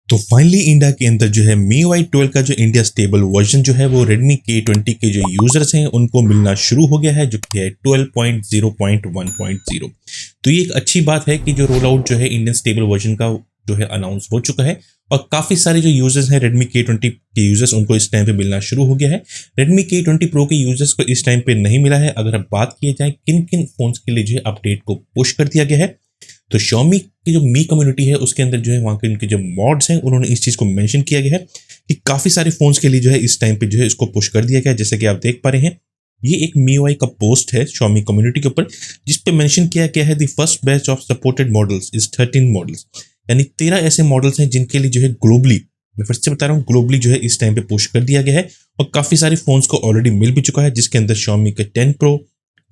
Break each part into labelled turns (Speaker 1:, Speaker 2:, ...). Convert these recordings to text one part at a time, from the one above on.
Speaker 1: तो finally India के अंदर जो है MIUI 12 का जो इंडिया स्टेबल वर्जन जो है वो Redmi K20 के जो यूजर्स हैं उनको मिलना शुरू हो गया है, जो कि है 12.0.1.0। तो ये एक अच्छी बात है कि जो रोल आउट जो है इंडियन स्टेबल वर्जन का जो है अनाउंस हो चुका है और काफी सारे जो यूजर्स हैं Redmi K20 के यूजर्स उनको इस टाइम पे मिलना शुरू हो गया है। Redmi K20 Pro के यूजर्स को इस टाइम पे नहीं मिला है। अगर हम बात किए जाए किन किन फोन्स के लिए जो है अपडेट को पुश कर दिया गया है, तो Xiaomi की जो मी कम्युनिटी है उसके अंदर जो है वहाँ के उनके जो मॉड्स हैं उन्होंने इस चीज़ को मेंशन किया गया है कि काफ़ी सारे फोन्स के लिए जो है इस टाइम पे जो है इसको पुश कर दिया गया है। जैसे कि आप देख पा रहे हैं, ये एक MIUI का पोस्ट है Xiaomi कम्युनिटी के ऊपर जिस पे मेंशन किया गया है the first batch of supported models is 13 models, यानी 13 ऐसे मॉडल्स हैं जिनके लिए जो है ग्लोबली, मैं फिर से बता रहा हूँ, ग्लोबली जो है इस टाइम पे पुश कर दिया गया है और काफ़ी सारे फोन्स को ऑलरेडी मिल भी चुका है, जिसके अंदर Xiaomi का 10 Pro,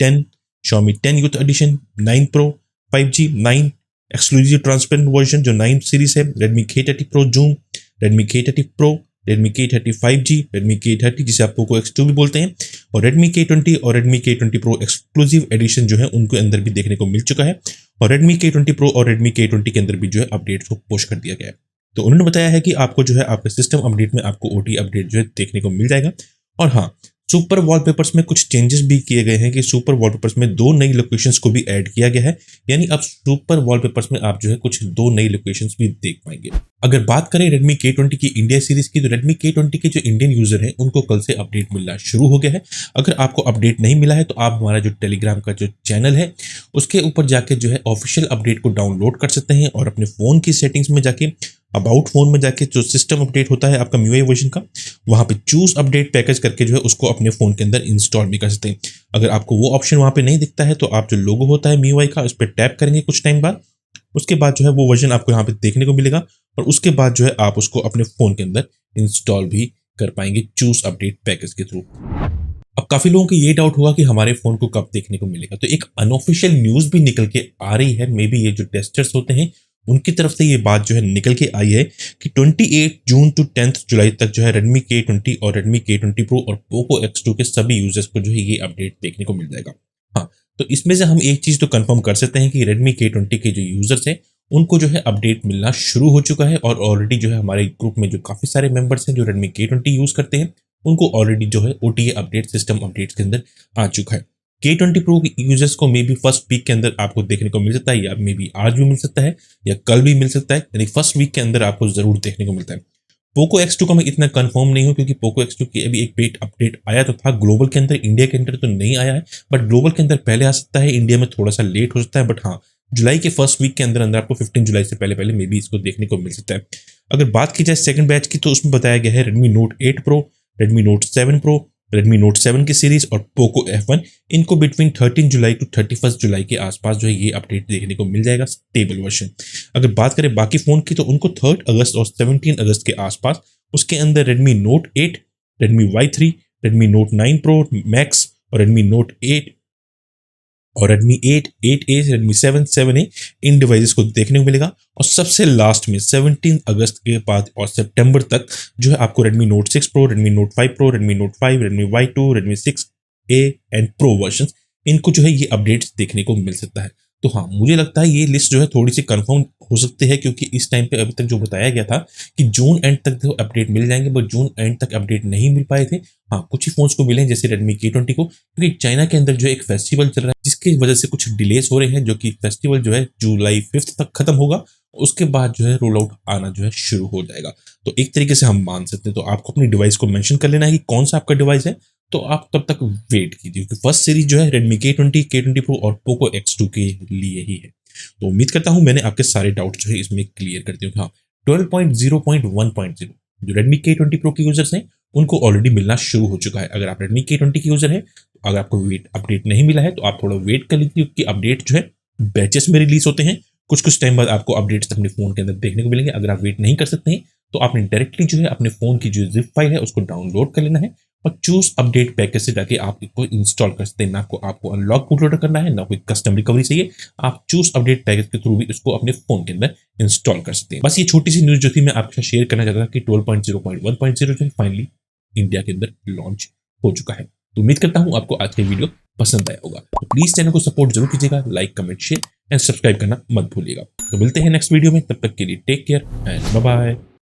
Speaker 1: 10, Xiaomi 10 youth edition, 9 Pro, 5G, 9 exclusive transparent version जो 9 सीरीज है, Redmi K30 Pro Zoom, Redmi K30 Pro, Redmi K30 5G, Redmi K30 जिसे आप Poco X2 भी बोलते हैं, और Redmi K20 और Redmi K20 Pro exclusive addition जो है उनके अंदर भी देखने को मिल चुका है और Redmi K20 Pro और Redmi K20 के अंदर भी जो है अपडेट्स को पुश कर दिया गया है। तो उन्होंने बताया है कि आपको जो है आपके सिस्टम अपडेट में आपको OT अपडेट जो है देखने को मिल जाएगा। और हाँ, सुपर वॉलपेपर्स में कुछ चेंजेस भी किए गए हैं कि सुपर वॉलपेपर्स में 2 नई लोकेशंस को भी ऐड किया गया है, यानी अब सुपर वॉलपेपर्स में आप जो है कुछ 2 नई लोकेशंस भी देख पाएंगे। अगर बात करें Redmi K20 की इंडिया सीरीज की, तो Redmi K20 के जो इंडियन यूजर हैं उनको कल से अपडेट मिलना शुरू हो गया है। अगर आपको अपडेट नहीं मिला है तो आप हमारा जो टेलीग्राम का जो चैनल है उसके ऊपर जाके जो है ऑफिशियल अपडेट को डाउनलोड कर सकते हैं और अपने फोन की सेटिंग्स में जाके अबाउट फोन में जाके जो सिस्टम अपडेट होता है आपका MIUI वर्जन का, वहां पे चूज अपडेट पैकेज करके जो है उसको अपने फोन के अंदर इंस्टॉल भी कर सकते हैं। अगर आपको वो ऑप्शन वहां पे नहीं दिखता है तो आप जो लोगो होता है MIUI का उस पर टैप करेंगे कुछ टाइम बाद, उसके बाद जो है वो वर्जन आपको यहाँ पे देखने को मिलेगा और उसके बाद जो है आप उसको अपने फोन के अंदर इंस्टॉल भी कर पाएंगे चूज अपडेट पैकेज के थ्रू। अब काफी लोगों को ये डाउट होगा कि हमारे फोन को कब देखने को मिलेगा, तो एक अनऑफिशियल न्यूज भी निकल के आ रही है। मे बी ये जो टेस्टर्स होते हैं उनकी तरफ से ये बात जो है निकल के आई है कि 28 जून टू 10 जुलाई तक जो है Redmi K20 और Redmi K20 Pro और Poco X2 के सभी यूजर्स को जो है ये अपडेट देखने को मिल जाएगा। हाँ, तो इसमें से हम एक चीज तो कंफर्म कर सकते हैं कि Redmi K20 के जो यूजर्स हैं उनको जो है अपडेट मिलना शुरू हो चुका है और ऑलरेडी जो है हमारे ग्रुप में जो काफी सारे मेंबर्स हैं जो Redmi K20 यूज करते हैं उनको ऑलरेडी जो है OTA अपडेट सिस्टम अपडेट्स के अंदर आ चुका है। K20 Pro के यूजर्स को मे बी फर्स्ट वीक के अंदर आपको देखने को मिल सकता है, या मे बी आज भी मिल सकता है या कल भी मिल सकता है, यानी फर्स्ट वीक के अंदर आपको जरूर देखने को मिलता है। Poco X2 का मैं इतना कंफर्म नहीं हूं क्योंकि Poco X2 की अभी एक बेट अपडेट आया तो था ग्लोबल के अंदर, इंडिया के अंदर तो नहीं आया है, बट ग्लोबल के अंदर पहले आ सकता है, इंडिया में थोड़ा सा लेट हो सकता है, बट हाँ जुलाई के फर्स्ट वीक के अंदर अंदर आपको 15 जुलाई से पहले पहले मे बी इसको देखने को मिल सकता है। अगर बात की जाए सेकंड बैच की, तो उसमें बताया गया है Redmi Note 8 Pro, Redmi Note 7 Pro, Redmi Note 7 की सीरीज और Poco F1, इनको बिटवीन 13 जुलाई टू 31 जुलाई के आसपास जो है ये अपडेट देखने को मिल जाएगा स्टेबल वर्जन। अगर बात करें बाकी फोन की, तो उनको 3 अगस्त और 17 अगस्त के आसपास उसके अंदर Redmi Note 8, Redmi Y3, Redmi Note 9 Pro Max और Redmi Note 8 और Redmi 8, 8A, Redmi 7, 7A इन डिवाइसेस को देखने को मिलेगा। और सबसे लास्ट में 17 अगस्त के बाद और सितंबर तक जो है आपको Redmi Note 6 Pro, Redmi Note 5 Pro, Redmi Note 5, Redmi Y2, Redmi 6A and Pro version, इनको जो है ये अपडेट्स देखने को मिल सकता है। तो हाँ, मुझे लगता है ये लिस्ट जो है थोड़ी सी कंफर्म हो सकती है क्योंकि इस टाइम पे अभी तक जो बताया गया था कि जून एंड तक तो अपडेट मिल जाएंगे, बट जून एंड तक अपडेट नहीं मिल पाए थे। हाँ, कुछ ही फोन्स को मिले जैसे Redmi K20 को, क्योंकि चाइना के अंदर जो एक फेस्टिवल चल रहा है जिसकी वजह से कुछ डिलेस हो रहे हैं, जो कि फेस्टिवल जो है जुलाई 5 तक खत्म होगा, उसके बाद जो है रोल आउट आना जो है शुरू हो जाएगा। तो एक तरीके से हम मान सकते हैं, तो आपको अपनी डिवाइस को मेंशन कर लेना है कि कौन सा आपका डिवाइस है, तो आप तब तक वेट कीजिए क्योंकि फर्स्ट सीरीज जो है Redmi K20, K20 Pro और Poco X2 के लिए ही है। तो उम्मीद करता हूं मैंने आपके सारे डाउट जो है इसमें क्लियर कर दिए। हाँ, 12.0.1.0 जो Redmi K20 Pro के यूजर्स हैं उनको ऑलरेडी मिलना शुरू हो चुका है। अगर आप Redmi K20 के यूजर हैं, तो अगर आपको वेट अपडेट नहीं मिला है तो आप थोड़ा वेट कर लीजिए क्योंकि अपडेट जो है बैचेस में रिलीज होते हैं, कुछ टाइम बाद आपको अपडेट्स अपने फोन के अंदर देखने को मिलेंगे। अगर आप वेट नहीं कर सकते हैं तो आपने डायरेक्टली जो है अपने फोन की जो जिप फाइल है उसको डाउनलोड कर लेना है और चूज अपडेट पैकेज से जाके आप इसको इंस्टॉल कर सकते हैं। ना आपको अनलॉक बूटलोडर करना है, ना कोई कस्टम रिकवरी चाहिए, आप चूज अपडेट पैकेज के थ्रू भी इसको अपने फोन के अंदर इंस्टॉल कर सकते हैं। बस ये छोटी सी न्यूज जो थी मैं आपके साथ शेयर करना चाहता था कि 12.0.1.0 जो है फाइनली इंडिया के अंदर लॉन्च हो चुका है। तो उम्मीद करता हूं आपको आज के वीडियो पसंद आया होगा। तो प्लीज चैनल को सपोर्ट जरूर कीजिएगा, like comment share and subscribe करना मत भूलिएगा। तो मिलते हैं नेक्स्ट वीडियो में, तब तक के लिए take care and bye bye.